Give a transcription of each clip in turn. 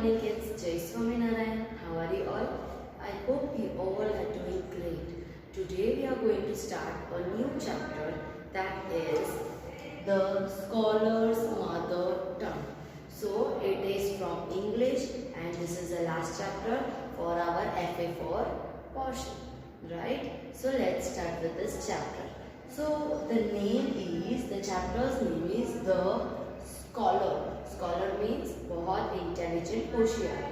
morning kids, Jai Swaminarayan. How are you all? I hope you all are doing great. Today we are going to start a new chapter, that is the scholar's mother tongue. So it is from English and this is the last chapter for our FA4 portion. Right? So let's start with this chapter. So the chapter's name is the scholar. Scholar means बहुत intelligent, होशियार.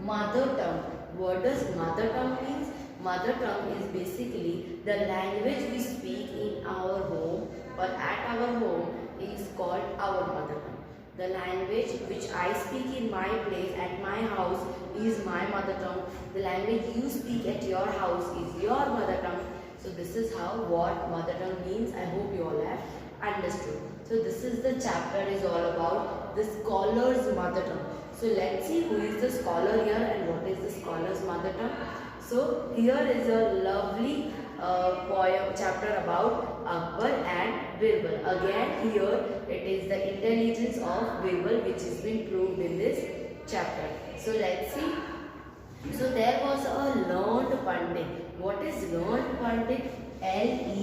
Mother tongue. What does mother tongue means? Mother tongue is basically the language we speak in our home or at our home is called our mother tongue. The language which I speak in my place at my house is my mother tongue. The language you speak at your house is your mother tongue. So this is how what mother tongue means. I hope you all have understood. So this is the chapter is all about the scholar's mother tongue. So let's see who is the scholar here and what is the scholar's mother tongue. So here is a lovely poem chapter about Akbar and Birbal. Again here it is the intelligence of Birbal which has been proved in this chapter. So let's see. So there was a learned Pandit. What is learned Pandit? Learned.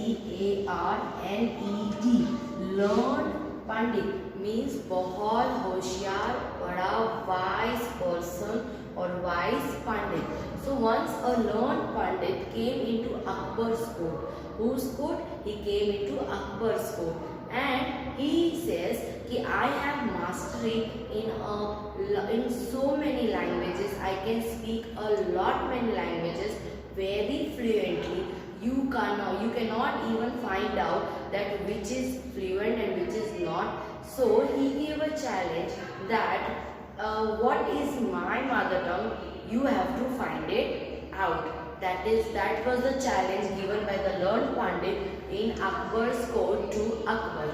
Learned Pandit means बहुत होशियार, बड़ा wise person or wise Pandit. So once a learned Pandit came into Akbar's court. Whose court? He came into Akbar's court. And he says कि I have mastery in so many languages. I can speak a lot many languages very fluently. You cannot even find out that which is fluent and which is not. So he gave a challenge that what is my mother tongue? You have to find it out. That was the challenge given by the learned Pandit in Akbar's court to Akbar.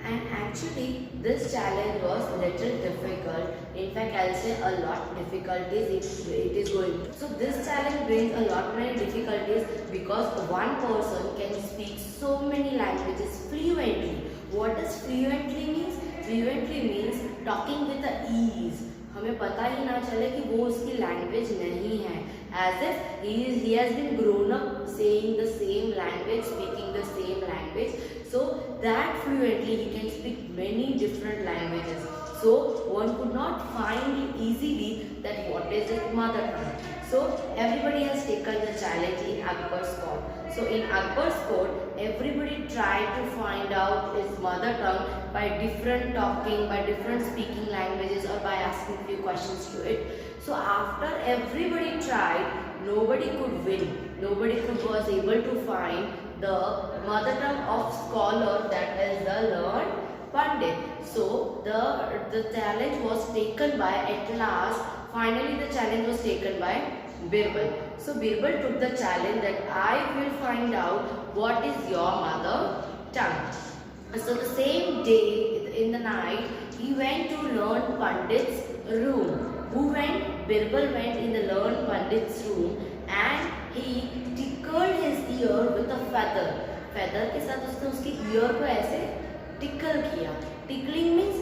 And actually this challenge was little difficult. In fact, I'll say a lot difficulties it is going to. So this challenge brings a lot many difficulties because one person can speak so many languages fluently. What does fluently means? Fluently means talking with the ease. हमें पता ही ना चले कि वो उसकी language नहीं है. As if he has been grown up saying the same language, speaking the same language. So that fluently he can speak many different languages. So one could not find easily that what is his mother tongue. So everybody has taken the challenge in Akbar's court. So in Akbar's court, everybody tried to find out his mother tongue by different talking, by different speaking languages or by asking few questions to it. So after everybody tried, nobody could win. Nobody was able to find the mother tongue of scholar, that is the learned Pandit. So the challenge was taken by, at last, finally the challenge was taken by Birbal. So Birbal took the challenge that I will find out what is your mother tongue. So the same day in the night, he went to learned Pandit's room. Who went? Birbal went in the learned Pandit's room and he tickled his ear with a feather. Feather के साथ उसने उसकी ear को ऐसे tickle किया. Tickling means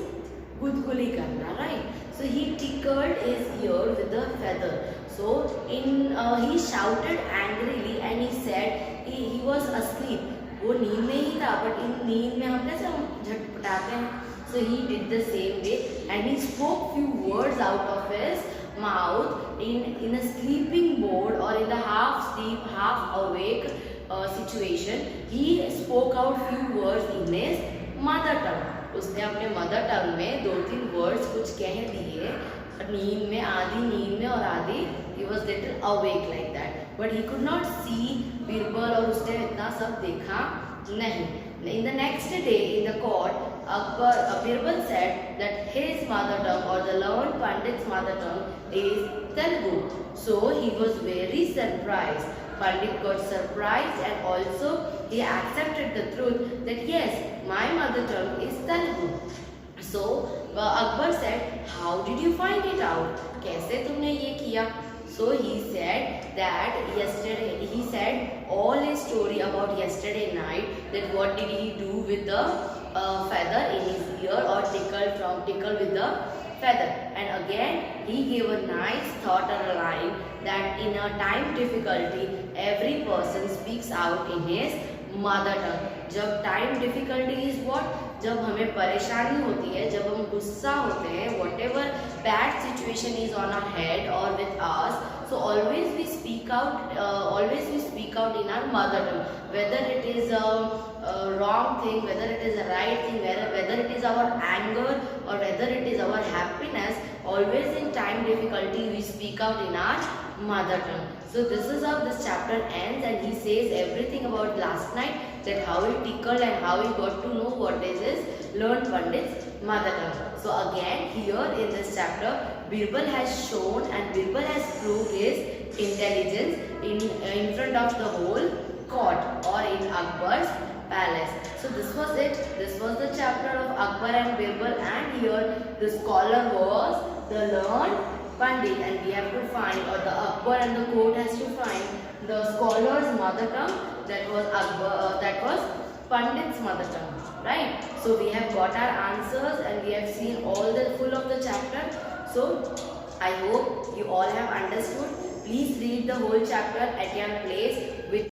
गुदगुली करना, right? So he tickled his ear with a feather. So he shouted angrily and he said he was asleep. वो नींद में ही था, but in नींद में हम कैसे झटपटाते हैं? So he did the same way and he spoke few words out of his mouth in a sleeping mode or in the half sleep, half awake situation. He spoke out few words in his mother tongue. उसने अपने mother tongue में 2-3 words कुछ कह दिए. नींद में, आधी नींद में और आधी he was little awake like that. But he could not see Birbal और उसने इतना सब देखा नहीं. In the next day in the court, Birbal said that his mother tongue or the learned Pandit's mother tongue is Telugu. So he was very surprised. Pandit got surprised and also he accepted the truth that yes, my mother tongue is Telugu. So Akbar said, how did you find it out? कैसे तुमने ये किया? So he said that he said all his story about yesterday night, that what did he do with the feather in his ear or tickle with the feather. again he gave a nice thought or a line that in a time difficulty every person speaks out in his mother tongue. जब time difficulty is what, जब हमें परेशानी होती है, जब हम गुस्सा होते हैं, whatever bad situation is on our head और with us, so always we speak out in our mother tongue, whether it is a wrong thing, whether it is a right thing, whether it is our anger or whether it is our happiness. Always in time difficulty we speak out in our mother tongue. So this is how this chapter ends, and he says everything about last night, that how he tickled and how he got to know what is his learned Pandit's mother tongue. So again here in this chapter Birbal has shown and Birbal has proved his intelligence in front of the whole court or in Akbar's palace. So this was it. This was the chapter of Akbar and Birbal, and here the scholar was the learned Pandit, and we have to find, or the Akbar and the court has to find the scholar's mother tongue, that was that was Pandit's mother tongue, right? So we have got our answers and we have seen all the full of the chapter. So I hope you all have understood. Please read the whole chapter at your place with